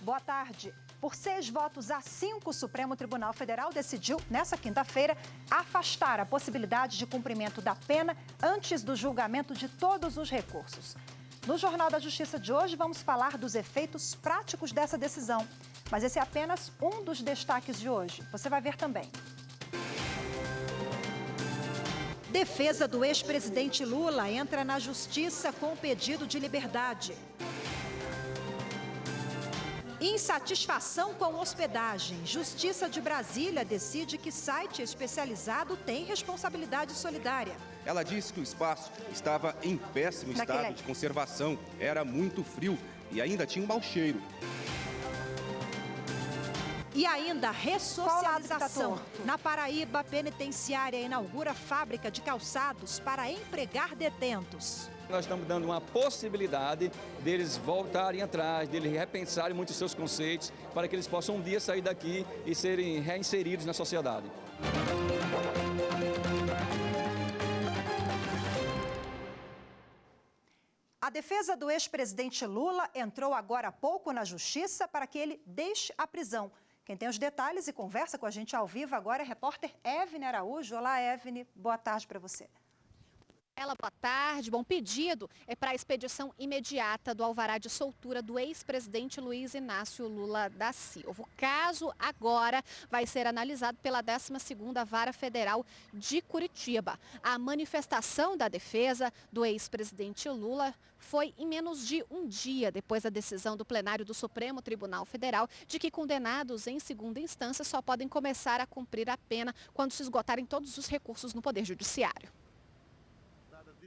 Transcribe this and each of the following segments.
boa tarde. Por 6 votos a 5, o Supremo Tribunal Federal decidiu, nessa quinta-feira, afastar a possibilidade de cumprimento da pena antes do julgamento de todos os recursos. No Jornal da Justiça de hoje, vamos falar dos efeitos práticos dessa decisão. Mas esse é apenas um dos destaques de hoje. Você vai ver também. Defesa do ex-presidente Lula entra na Justiça com pedido de liberdade. Insatisfação com hospedagem. Justiça de Brasília decide que site especializado tem responsabilidade solidária. Ela disse que o espaço estava em péssimo estado de conservação, era muito frio e ainda tinha um mau cheiro. E ainda ressocialização. Na Paraíba, a penitenciária inaugura fábrica de calçados para empregar detentos. Nós estamos dando uma possibilidade deles voltarem atrás, deles repensarem muitos seus conceitos, para que eles possam um dia sair daqui e serem reinseridos na sociedade. A defesa do ex-presidente Lula entrou agora há pouco na Justiça para que ele deixe a prisão. Quem tem os detalhes e conversa com a gente ao vivo agora é a repórter Evne Araújo. Olá, Evne. Boa tarde para você. Boa tarde. Bom, pedido é para a expedição imediata do alvará de soltura do ex-presidente Luiz Inácio Lula da Silva. O caso agora vai ser analisado pela 12ª Vara Federal de Curitiba. A manifestação da defesa do ex-presidente Lula foi em menos de um dia depois da decisão do plenário do Supremo Tribunal Federal de que condenados em segunda instância só podem começar a cumprir a pena quando se esgotarem todos os recursos no Poder Judiciário.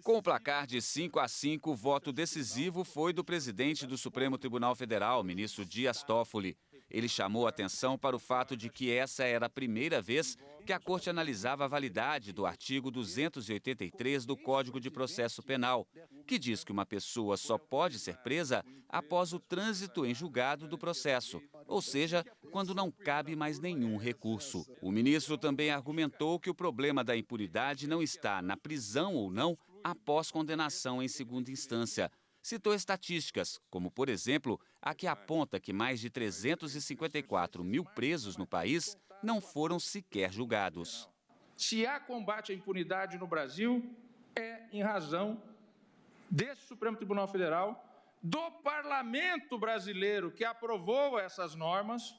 Com o placar de 5-5, o voto decisivo foi do presidente do Supremo Tribunal Federal, ministro Dias Toffoli. Ele chamou a atenção para o fato de que essa era a primeira vez que a Corte analisava a validade do artigo 283 do Código de Processo Penal, que diz que uma pessoa só pode ser presa após o trânsito em julgado do processo, ou seja, quando não cabe mais nenhum recurso. O ministro também argumentou que o problema da impunidade não está na prisão ou não após condenação em segunda instância. Citou estatísticas, como, por exemplo, a que aponta que mais de 354 mil presos no país não foram sequer julgados. Se há combate à impunidade no Brasil, é em razão desse Supremo Tribunal Federal, do parlamento brasileiro que aprovou essas normas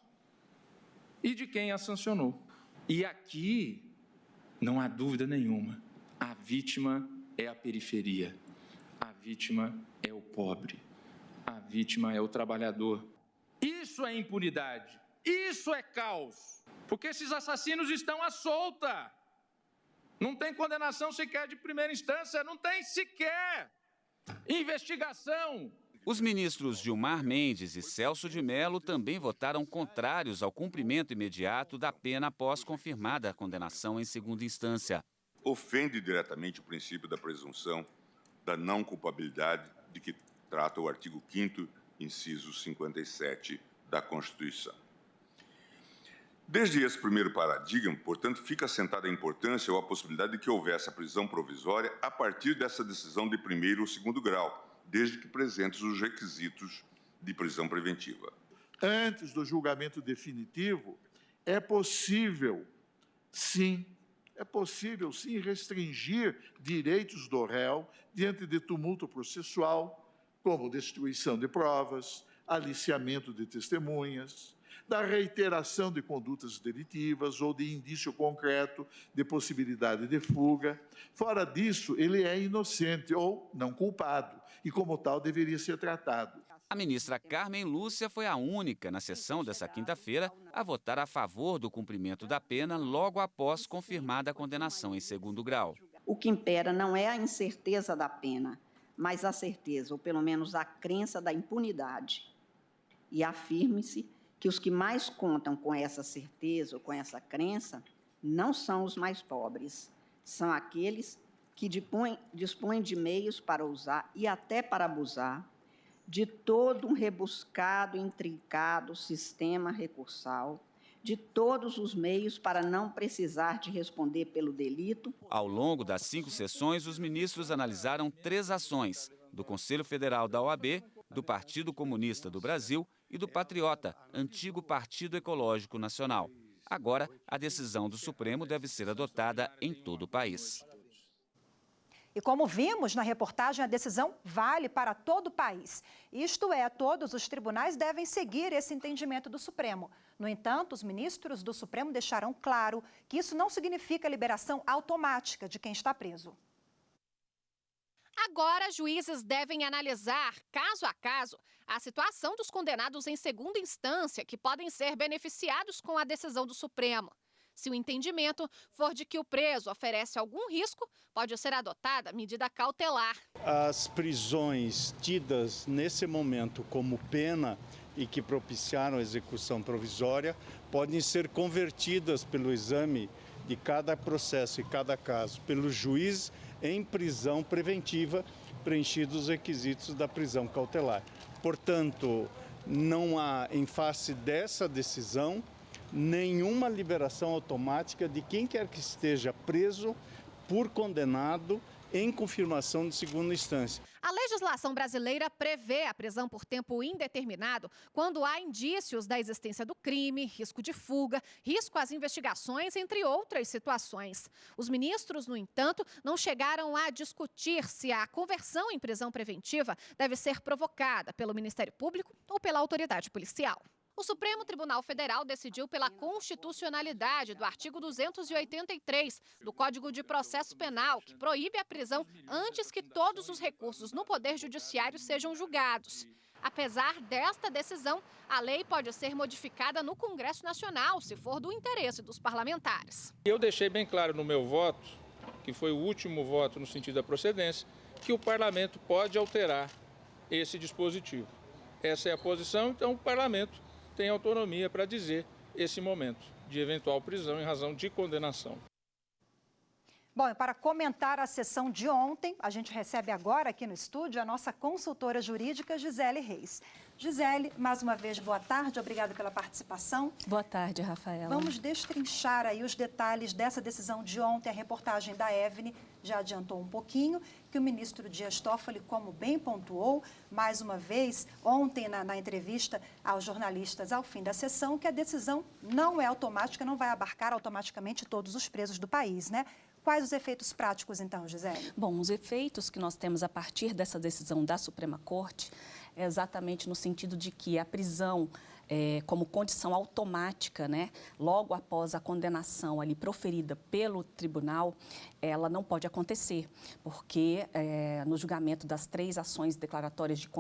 e de quem as sancionou. E aqui, não há dúvida nenhuma, a vítima é a periferia, a vítima é o pobre, a vítima é o trabalhador. Isso é impunidade, isso é caos, porque esses assassinos estão à solta. Não tem condenação sequer de primeira instância, não tem sequer investigação. Os ministros Gilmar Mendes e Celso de Mello também votaram contrários ao cumprimento imediato da pena após confirmada a condenação em segunda instância. Ofende diretamente o princípio da presunção da não culpabilidade de que trata o artigo 5º, inciso 57 da Constituição. Desde esse primeiro paradigma, portanto, fica assentada a importância ou a possibilidade de que houvesse a prisão provisória a partir dessa decisão de primeiro ou segundo grau, desde que presentes os requisitos de prisão preventiva. Antes do julgamento definitivo, é possível, sim, restringir direitos do réu diante de tumulto processual, como destruição de provas, aliciamento de testemunhas, da reiteração de condutas delitivas ou de indício concreto de possibilidade de fuga. Fora disso, ele é inocente ou não culpado e, como tal, deveria ser tratado. A ministra Carmen Lúcia foi a única, na sessão dessa quinta-feira, a votar a favor do cumprimento da pena logo após confirmada a condenação em segundo grau. O que impera não é a incerteza da pena, mas a certeza, ou pelo menos a crença da impunidade. E afirme-se que os que mais contam com essa certeza ou com essa crença não são os mais pobres, são aqueles que dispõem de meios para usar e até para abusar de todo um rebuscado, intrincado sistema recursal, de todos os meios para não precisar de responder pelo delito. Ao longo das 5 sessões, os ministros analisaram 3 ações do Conselho Federal da OAB, do Partido Comunista do Brasil e do Patriota, antigo Partido Ecológico Nacional. Agora, a decisão do Supremo deve ser adotada em todo o país. E como vimos na reportagem, a decisão vale para todo o país. Isto é, todos os tribunais devem seguir esse entendimento do Supremo. No entanto, os ministros do Supremo deixaram claro que isso não significa liberação automática de quem está preso. Agora, juízes devem analisar, caso a caso, a situação dos condenados em segunda instância, que podem ser beneficiados com a decisão do Supremo. Se o entendimento for de que o preso oferece algum risco, pode ser adotada medida cautelar. As prisões tidas nesse momento como pena e que propiciaram a execução provisória podem ser convertidas pelo exame de cada processo e cada caso pelo juiz em prisão preventiva, preenchidos os requisitos da prisão cautelar. Portanto, não há, em face dessa decisão, nenhuma liberação automática de quem quer que esteja preso por condenado em confirmação de segunda instância. A legislação brasileira prevê a prisão por tempo indeterminado quando há indícios da existência do crime, risco de fuga, risco às investigações, entre outras situações. Os ministros, no entanto, não chegaram a discutir se a conversão em prisão preventiva deve ser provocada pelo Ministério Público ou pela autoridade policial. O Supremo Tribunal Federal decidiu pela constitucionalidade do artigo 283 do Código de Processo Penal, que proíbe a prisão antes que todos os recursos no Poder Judiciário sejam julgados. Apesar desta decisão, a lei pode ser modificada no Congresso Nacional, se for do interesse dos parlamentares. Eu deixei bem claro no meu voto, que foi o último voto no sentido da procedência, que o parlamento pode alterar esse dispositivo. Essa é a posição, então o parlamento tem autonomia para dizer esse momento de eventual prisão em razão de condenação. Bom, e para comentar a sessão de ontem, a gente recebe agora aqui no estúdio a nossa consultora jurídica, Gisele Reis. Gisele, mais uma vez, boa tarde, obrigada pela participação. Boa tarde, Rafaela. Vamos destrinchar aí os detalhes dessa decisão de ontem. A reportagem da Evne já adiantou um pouquinho, que o ministro Dias Toffoli, como bem pontuou, mais uma vez, ontem na entrevista aos jornalistas ao fim da sessão, que a decisão não é automática, não vai abarcar automaticamente todos os presos do país, né? Quais os efeitos práticos, então, Gisele? Bom, os efeitos que nós temos a partir dessa decisão da Suprema Corte é exatamente no sentido de que a prisão, como condição automática, né, logo após a condenação ali proferida pelo tribunal, ela não pode acontecer, porque no julgamento das 3 ações declaratórias de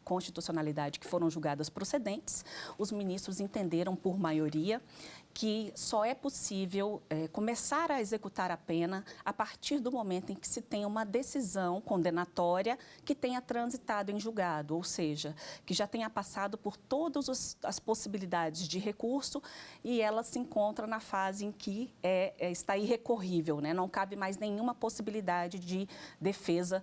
constitucionalidade que foram julgadas procedentes, os ministros entenderam por maioria que só é possível começar a executar a pena a partir do momento em que se tem uma decisão condenatória que tenha transitado em julgado, ou seja, que já tenha passado por todas as possibilidades de recurso e ela se encontra na fase em que está irrecorrível, né? Não cabe mais nenhuma possibilidade de defesa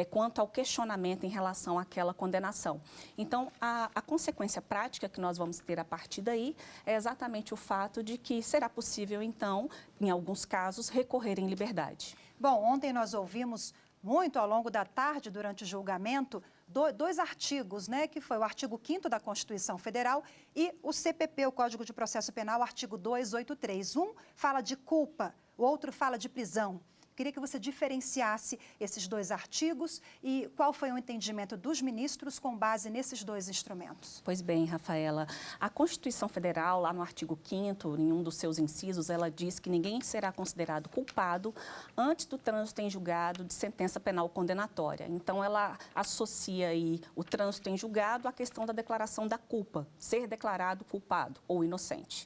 quanto ao questionamento em relação àquela condenação. Então, a consequência prática que nós vamos ter a partir daí é exatamente o fato de que será possível, então, em alguns casos, recorrer em liberdade. Bom, ontem nós ouvimos muito ao longo da tarde, durante o julgamento, 2 artigos, né, que foi o artigo 5º da Constituição Federal e o CPP, o Código de Processo Penal, artigo 283. Um fala de culpa, o outro fala de prisão. Queria que você diferenciasse esses 2 artigos e qual foi o entendimento dos ministros com base nesses 2 instrumentos. Pois bem, Rafaela, a Constituição Federal, lá no artigo 5º, em um dos seus incisos, ela diz que ninguém será considerado culpado antes do trânsito em julgado de sentença penal condenatória. Então, ela associa aí o trânsito em julgado à questão da declaração da culpa, ser declarado culpado ou inocente.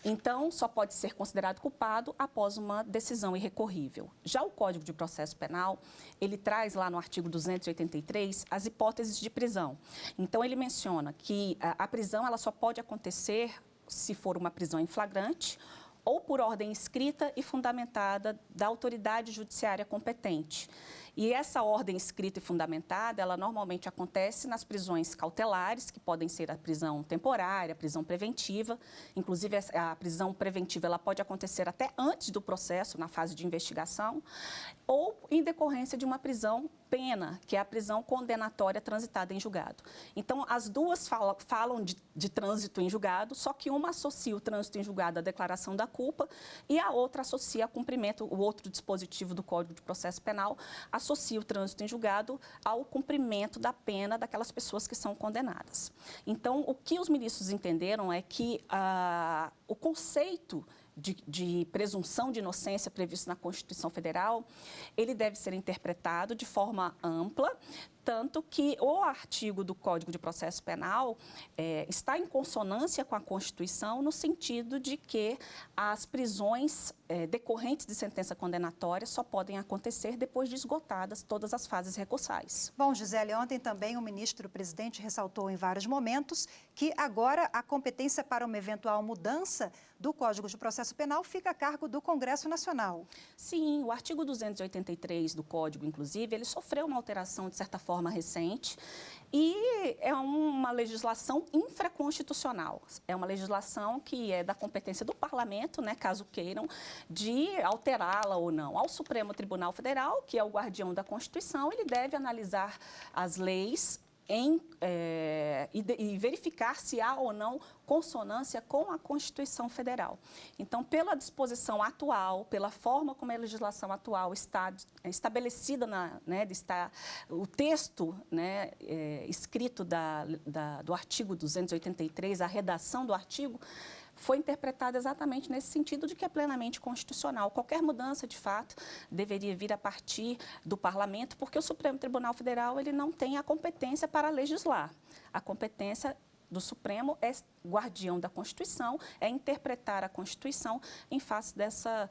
Então, só pode ser considerado culpado após uma decisão irrecorrível. Já o Código de Processo Penal, ele traz lá no artigo 283 as hipóteses de prisão. Então, ele menciona que a prisão ela só pode acontecer se for uma prisão em flagrante ou por ordem escrita e fundamentada da autoridade judiciária competente. E essa ordem escrita e fundamentada, ela normalmente acontece nas prisões cautelares, que podem ser a prisão temporária, a prisão preventiva. Inclusive, a prisão preventiva ela pode acontecer até antes do processo, na fase de investigação, ou em decorrência de uma prisão pena, que é a prisão condenatória transitada em julgado. Então, as duas falam de trânsito em julgado, só que uma associa o trânsito em julgado à declaração da culpa e a outra associa a cumprimento, o outro dispositivo do Código de Processo Penal associa o trânsito em julgado ao cumprimento da pena daquelas pessoas que são condenadas. Então, o que os ministros entenderam é que o conceito de presunção de inocência previsto na Constituição Federal, ele deve ser interpretado de forma ampla, tanto que o artigo do Código de Processo Penal está em consonância com a Constituição no sentido de que as prisões decorrentes de sentença condenatória só podem acontecer depois de esgotadas todas as fases recursais. Bom, Gisele, ontem também o ministro-presidente ressaltou em vários momentos que agora a competência para uma eventual mudança do Código de Processo Penal fica a cargo do Congresso Nacional. Sim, o artigo 283 do Código, inclusive, ele sofreu uma alteração, de certa forma, recente, e é uma legislação infraconstitucional. É uma legislação que é da competência do parlamento, né, caso queiram, de alterá-la ou não. Ao Supremo Tribunal Federal, que é o guardião da Constituição, ele deve analisar as leis e verificar se há ou não consonância com a Constituição Federal. Então, pela disposição atual, pela forma como a legislação atual está estabelecida, o texto, né, escrito do artigo 283, a redação do artigo, foi interpretada exatamente nesse sentido de que é plenamente constitucional. Qualquer mudança, de fato, deveria vir a partir do parlamento, porque o Supremo Tribunal Federal ele não tem a competência para legislar. A competência do Supremo é guardião da Constituição, é interpretar a Constituição em face dessa,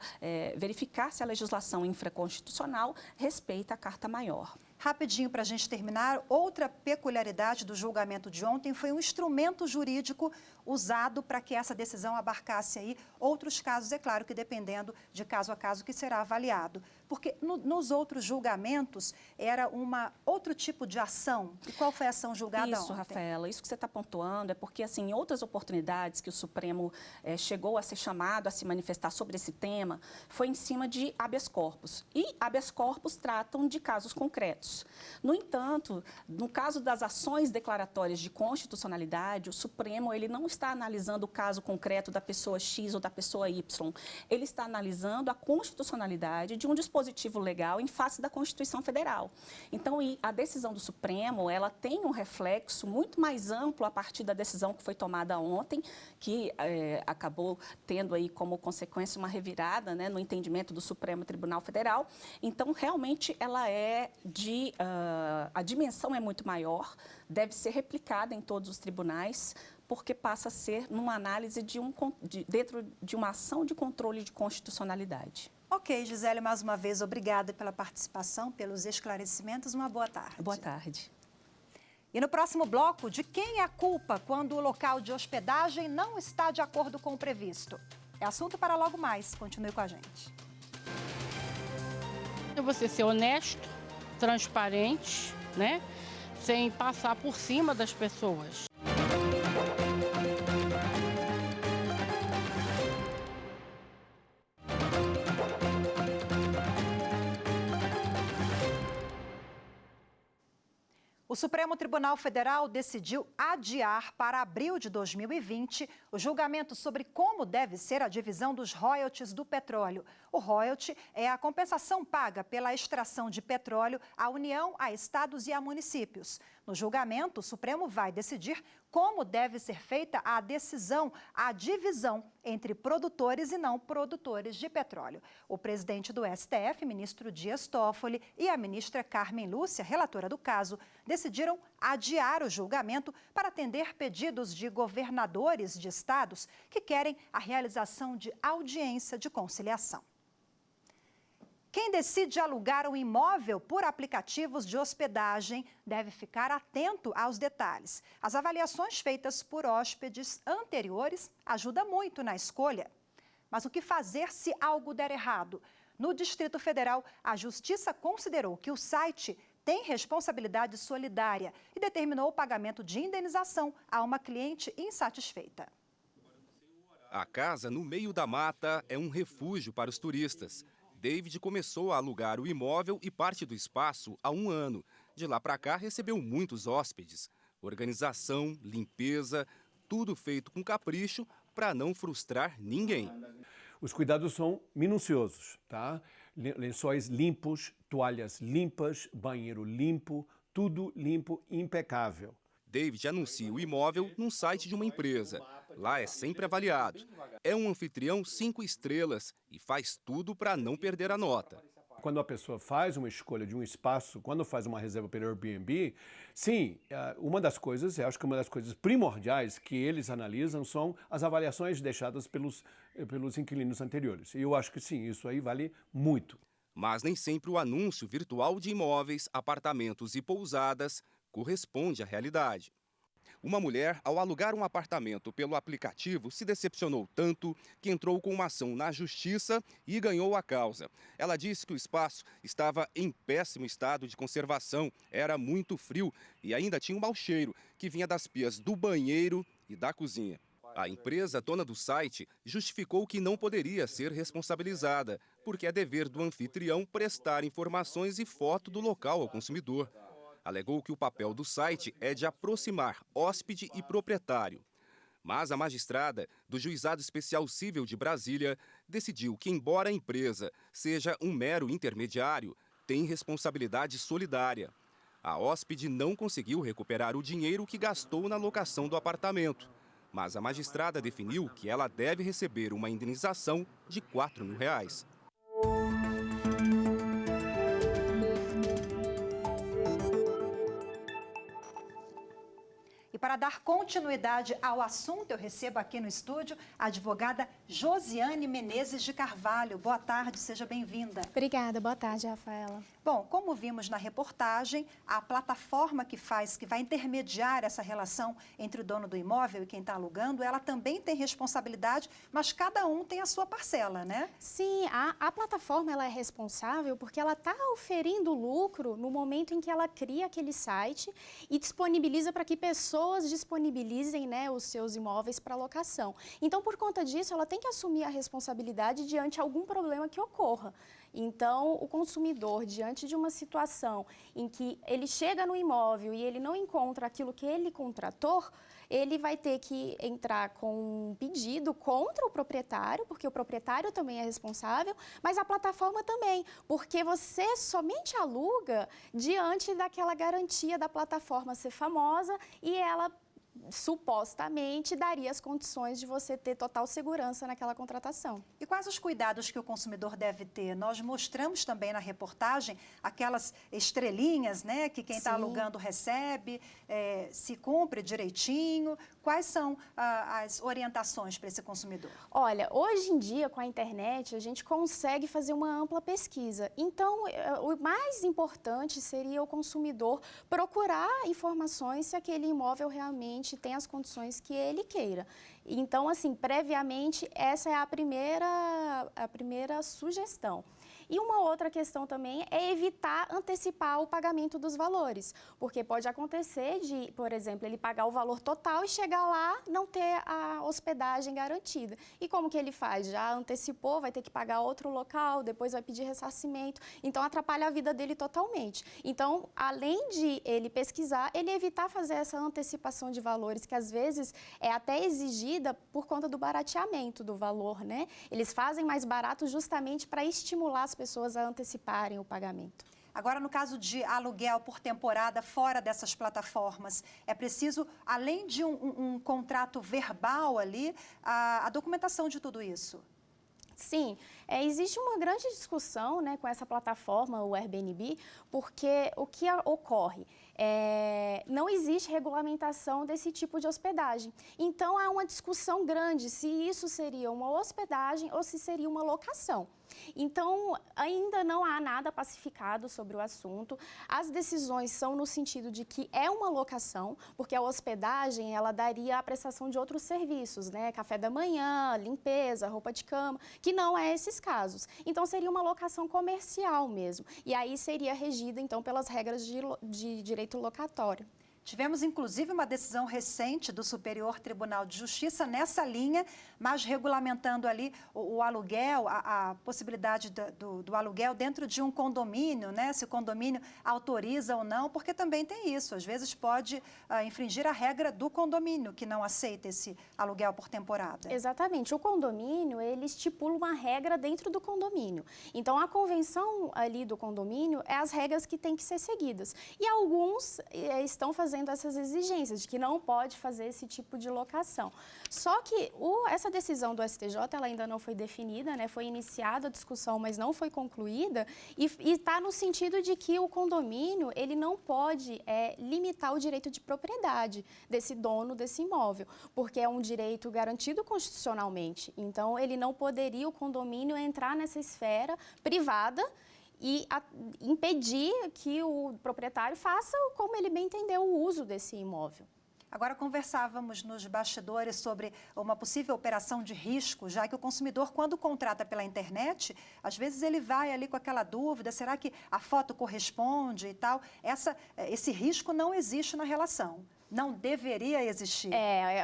verificar se a legislação infraconstitucional respeita a Carta Maior. Rapidinho, para a gente terminar, outra peculiaridade do julgamento de ontem foi um instrumento jurídico usado para que essa decisão abarcasse aí outros casos, é claro que dependendo de caso a caso que será avaliado. Porque nos outros julgamentos era outro tipo de ação. E qual foi a ação julgada ontem? Isso, Rafaela, isso que você está pontuando é porque, assim, em outras oportunidades que o Supremo chegou a ser chamado a se manifestar sobre esse tema, foi em cima de habeas corpus. E habeas corpus tratam de casos concretos. No entanto, no caso das ações declaratórias de constitucionalidade, o Supremo ele não está analisando o caso concreto da pessoa X ou da pessoa Y. Ele está analisando a constitucionalidade de um dispositivo legal em face da Constituição Federal. Então, a decisão do Supremo, ela tem um reflexo muito mais amplo a partir da decisão que foi tomada ontem, que acabou tendo aí como consequência uma revirada, né, no entendimento do Supremo Tribunal Federal. Então, realmente, ela a dimensão é muito maior, deve ser replicada em todos os tribunais, porque passa a ser numa análise dentro de uma ação de controle de constitucionalidade. Ok, Gisele, mais uma vez, obrigada pela participação, pelos esclarecimentos. Uma boa tarde. Boa tarde. E no próximo bloco, de quem é a culpa quando o local de hospedagem não está de acordo com o previsto? É assunto para logo mais. Continue com a gente. É você ser honesto, transparente, né? Sem passar por cima das pessoas. O Supremo Tribunal Federal decidiu adiar para abril de 2020 o julgamento sobre como deve ser a divisão dos royalties do petróleo. O royalty é a compensação paga pela extração de petróleo à União, a estados e a municípios. No julgamento, o Supremo vai decidir como deve ser feita a divisão entre produtores e não produtores de petróleo. O presidente do STF, ministro Dias Toffoli, e a ministra Carmen Lúcia, relatora do caso, decidiram adiar o julgamento para atender pedidos de governadores de estados que querem a realização de audiência de conciliação. Quem decide alugar um imóvel por aplicativos de hospedagem deve ficar atento aos detalhes. As avaliações feitas por hóspedes anteriores ajudam muito na escolha. Mas o que fazer se algo der errado? No Distrito Federal, a Justiça considerou que o site tem responsabilidade solidária e determinou o pagamento de indenização a uma cliente insatisfeita. A casa no meio da mata é um refúgio para os turistas. David começou a alugar o imóvel e parte do espaço há 1 ano. De lá para cá, recebeu muitos hóspedes. Organização, limpeza, tudo feito com capricho para não frustrar ninguém. Os cuidados são minuciosos, tá? Lençóis limpos, toalhas limpas, banheiro limpo, tudo limpo, impecável. David anuncia o imóvel num site de uma empresa. Lá é sempre avaliado. É um anfitrião 5 estrelas e faz tudo para não perder a nota. Quando a pessoa faz uma escolha de um espaço, quando faz uma reserva pelo Airbnb, sim, uma das coisas, eu acho que uma das coisas primordiais que eles analisam são as avaliações deixadas pelos inquilinos anteriores. E eu acho que sim, isso aí vale muito. Mas nem sempre o anúncio virtual de imóveis, apartamentos e pousadas corresponde à realidade. Uma mulher, ao alugar um apartamento pelo aplicativo, se decepcionou tanto que entrou com uma ação na justiça e ganhou a causa. Ela disse que o espaço estava em péssimo estado de conservação, era muito frio e ainda tinha um mau cheiro que vinha das pias do banheiro e da cozinha. A empresa, dona do site, justificou que não poderia ser responsabilizada, porque é dever do anfitrião prestar informações e foto do local ao consumidor. Alegou que o papel do site é de aproximar hóspede e proprietário. Mas a magistrada do Juizado Especial Cível de Brasília decidiu que, embora a empresa seja um mero intermediário, tem responsabilidade solidária. A hóspede não conseguiu recuperar o dinheiro que gastou na locação do apartamento, mas a magistrada definiu que ela deve receber uma indenização de R$ 4.000. E para dar continuidade ao assunto, eu recebo aqui no estúdio a advogada Josiane Menezes de Carvalho. Boa tarde, seja bem-vinda. Obrigada, boa tarde, Rafaela. Bom, como vimos na reportagem, a plataforma que vai intermediar essa relação entre o dono do imóvel e quem está alugando, ela também tem responsabilidade, mas cada um tem a sua parcela, né? Sim, a plataforma ela é responsável porque ela está oferindo lucro no momento em que ela cria aquele site e disponibiliza para que pessoas disponibilizem, né, os seus imóveis para locação. Então, por conta disso, ela tem que assumir a responsabilidade diante de algum problema que ocorra. Então, o consumidor, diante de uma situação em que ele chega no imóvel e ele não encontra aquilo que ele contratou, ele vai ter que entrar com um pedido contra o proprietário, porque o proprietário também é responsável, mas a plataforma também, porque você somente aluga diante daquela garantia da plataforma ser famosa e ela supostamente daria as condições de você ter total segurança naquela contratação. E quais os cuidados que o consumidor deve ter? Nós mostramos também na reportagem aquelas estrelinhas, né, que quem está alugando recebe, se cumpre direitinho. Quais são as orientações para esse consumidor? Olha, hoje em dia, com a internet, a gente consegue fazer uma ampla pesquisa. Então, o mais importante seria o consumidor procurar informações se aquele imóvel realmente tem as condições que ele queira. Então, assim, previamente, essa é a primeira sugestão. E uma outra questão também é evitar antecipar o pagamento dos valores, porque pode acontecer de, por exemplo, ele pagar o valor total e chegar lá não ter a hospedagem garantida. E como que ele faz? Já antecipou, vai ter que pagar outro local, depois vai pedir ressarcimento, então atrapalha a vida dele totalmente. Então, além de ele pesquisar, ele evitar fazer essa antecipação de valores, que às vezes é até exigida por conta do barateamento do valor, né? Eles fazem mais barato justamente para estimular as pessoas a anteciparem o pagamento. Agora, no caso de aluguel por temporada fora dessas plataformas, é preciso, além de um contrato verbal ali, a documentação de tudo isso? Sim, existe uma grande discussão, né, com essa plataforma, o Airbnb, porque o que ocorre? Não existe regulamentação desse tipo de hospedagem. Então, há uma discussão grande se isso seria uma hospedagem ou se seria uma locação. Então, ainda não há nada pacificado sobre o assunto. As decisões são no sentido de que é uma locação, porque a hospedagem, ela daria a prestação de outros serviços, né? Café da manhã, limpeza, roupa de cama, que não é esses casos. Então, seria uma locação comercial mesmo. E aí seria regida, então, pelas regras de direito locatório. Tivemos, inclusive, uma decisão recente do Superior Tribunal de Justiça nessa linha, mas regulamentando ali o aluguel, a possibilidade do aluguel dentro de um condomínio, né? Se o condomínio autoriza ou não, porque também tem isso. Às vezes pode infringir a regra do condomínio, que não aceita esse aluguel por temporada. Exatamente. O condomínio, ele estipula uma regra dentro do condomínio. Então, a convenção ali do condomínio é as regras que têm que ser seguidas. E alguns estão fazendo essas exigências de que não pode fazer esse tipo de locação. Só que essa decisão do STJ ela ainda não foi definida, né? Foi iniciada a discussão, mas não foi concluída e está no sentido de que o condomínio ele não pode limitar o direito de propriedade desse dono desse imóvel, porque é um direito garantido constitucionalmente. Então, ele não poderia, o condomínio, entrar nessa esfera privada e impedir que o proprietário faça como ele bem entender o uso desse imóvel. Agora, conversávamos nos bastidores sobre uma possível operação de risco, já que o consumidor, quando contrata pela internet, às vezes ele vai ali com aquela dúvida, será que a foto corresponde e tal? Esse risco não existe na relação. Não deveria existir.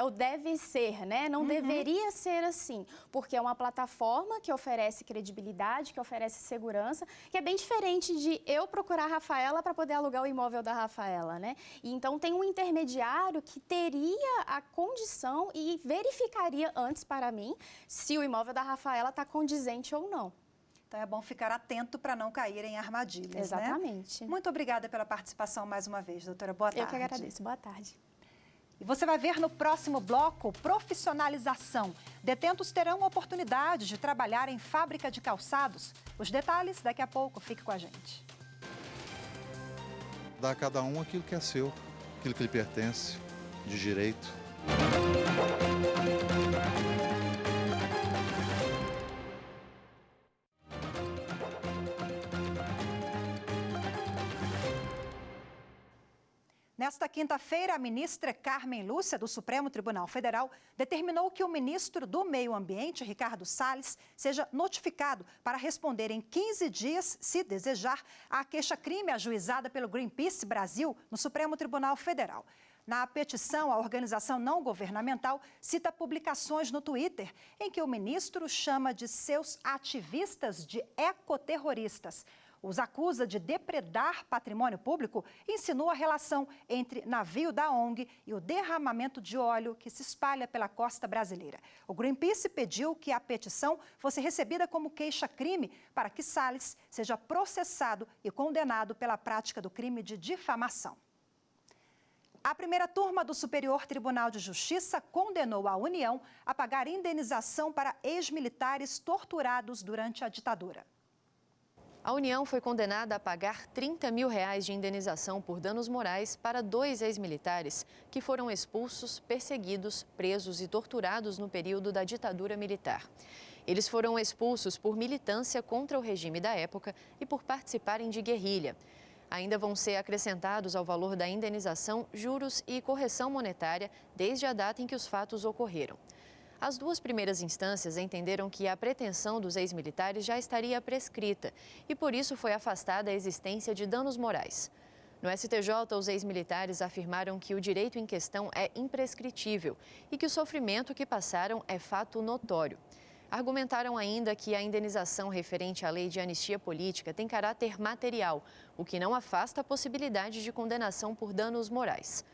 O deve ser, né? Não deveria ser assim, porque é uma plataforma que oferece credibilidade, que oferece segurança, que é bem diferente de eu procurar a Rafaela para poder alugar o imóvel da Rafaela, né? E então tem um intermediário que teria a condição e verificaria antes para mim se o imóvel da Rafaela está condizente ou não. Então é bom ficar atento para não cair em armadilhas, Exatamente. Né? Muito obrigada pela participação mais uma vez, doutora. Boa tarde. Eu que agradeço. Boa tarde. E você vai ver no próximo bloco profissionalização. Detentos terão oportunidade de trabalhar em fábrica de calçados. Os detalhes daqui a pouco. Fique com a gente. Dá a cada um aquilo que é seu, aquilo que lhe pertence, de direito. Nesta quinta-feira, a ministra Carmen Lúcia, do Supremo Tribunal Federal, determinou que o ministro do Meio Ambiente, Ricardo Salles, seja notificado para responder em 15 dias, se desejar, à queixa-crime ajuizada pelo Greenpeace Brasil no Supremo Tribunal Federal. Na petição, a organização não governamental cita publicações no Twitter em que o ministro chama de seus ativistas de ecoterroristas. Os acusa de depredar patrimônio público e insinua a relação entre navio da ONG e o derramamento de óleo que se espalha pela costa brasileira. O Greenpeace pediu que a petição fosse recebida como queixa-crime para que Salles seja processado e condenado pela prática do crime de difamação. A primeira turma do Superior Tribunal de Justiça condenou a União a pagar indenização para ex-militares torturados durante a ditadura. A União foi condenada a pagar R$30 mil de indenização por danos morais para 2 ex-militares que foram expulsos, perseguidos, presos e torturados no período da ditadura militar. Eles foram expulsos por militância contra o regime da época e por participarem de guerrilha. Ainda vão ser acrescentados ao valor da indenização juros e correção monetária desde a data em que os fatos ocorreram. As 2 primeiras instâncias entenderam que a pretensão dos ex-militares já estaria prescrita e, por isso, foi afastada a existência de danos morais. No STJ, os ex-militares afirmaram que o direito em questão é imprescritível e que o sofrimento que passaram é fato notório. Argumentaram ainda que a indenização referente à lei de anistia política tem caráter material, o que não afasta a possibilidade de condenação por danos morais.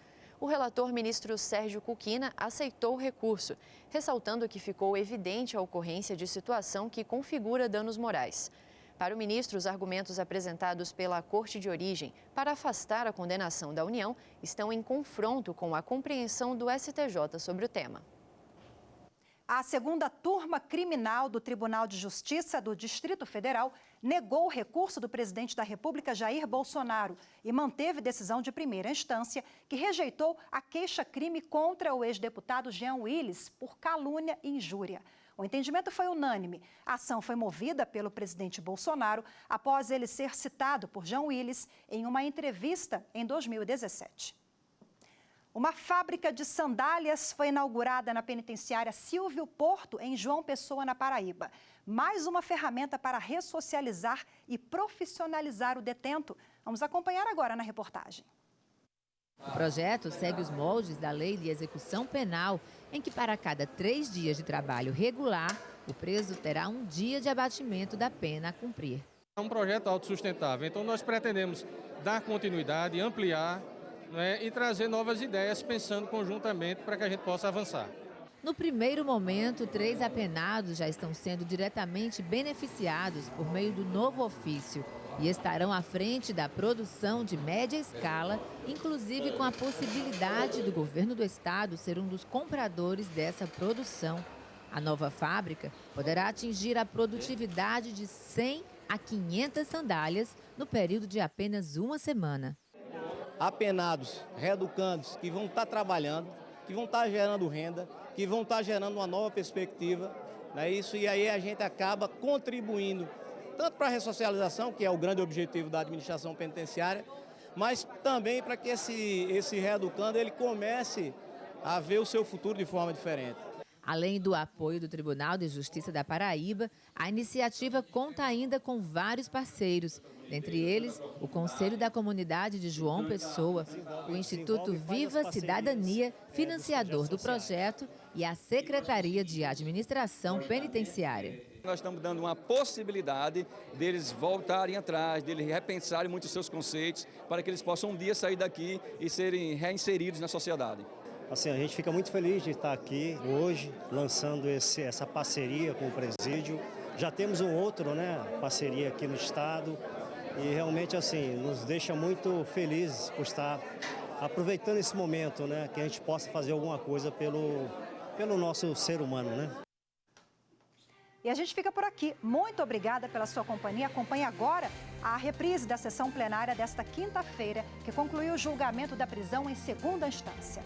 O relator, ministro Sérgio Cuquina, aceitou o recurso, ressaltando que ficou evidente a ocorrência de situação que configura danos morais. Para o ministro, os argumentos apresentados pela Corte de Origem para afastar a condenação da União estão em confronto com a compreensão do STJ sobre o tema. A segunda turma criminal do Tribunal de Justiça do Distrito Federal negou o recurso do presidente da República, Jair Bolsonaro, e manteve decisão de primeira instância que rejeitou a queixa-crime contra o ex-deputado Jean Willis por calúnia e injúria. O entendimento foi unânime. A ação foi movida pelo presidente Bolsonaro após ele ser citado por Jean Willis em uma entrevista em 2017. Uma fábrica de sandálias foi inaugurada na penitenciária Silvio Porto, em João Pessoa, na Paraíba. Mais uma ferramenta para ressocializar e profissionalizar o detento. Vamos acompanhar agora na reportagem. O projeto segue os moldes da Lei de Execução Penal, em que para cada 3 dias de trabalho regular, o preso terá 1 dia de abatimento da pena a cumprir. É um projeto autossustentável, então nós pretendemos dar continuidade, ampliar, né, e trazer novas ideias, pensando conjuntamente para que a gente possa avançar. No primeiro momento, 3 apenados já estão sendo diretamente beneficiados por meio do novo ofício e estarão à frente da produção de média escala, inclusive com a possibilidade do governo do estado ser um dos compradores dessa produção. A nova fábrica poderá atingir a produtividade de 100 a 500 sandálias no período de apenas 1 semana. Apenados, reeducandos, que vão estar trabalhando, que vão estar gerando renda, que vão estar gerando uma nova perspectiva, né? Isso, e aí a gente acaba contribuindo tanto para a ressocialização, que é o grande objetivo da administração penitenciária, mas também para que esse reeducando ele comece a ver o seu futuro de forma diferente. Além do apoio do Tribunal de Justiça da Paraíba, a iniciativa conta ainda com vários parceiros, dentre eles o Conselho da Comunidade de João Pessoa, o Instituto Viva Cidadania, financiador do projeto, e a Secretaria de Administração Penitenciária. Nós estamos dando uma possibilidade deles voltarem atrás, deles repensarem muitos seus conceitos, para que eles possam um dia sair daqui e serem reinseridos na sociedade. Assim, a gente fica muito feliz de estar aqui hoje, lançando essa parceria com o Presídio. Já temos um outro, né, parceria aqui no estado, e realmente assim, nos deixa muito felizes por estar aproveitando esse momento, né, que a gente possa fazer alguma coisa pelo nosso ser humano, né? E a gente fica por aqui. Muito obrigada pela sua companhia. Acompanhe agora a reprise da sessão plenária desta quinta-feira, que concluiu o julgamento da prisão em segunda instância.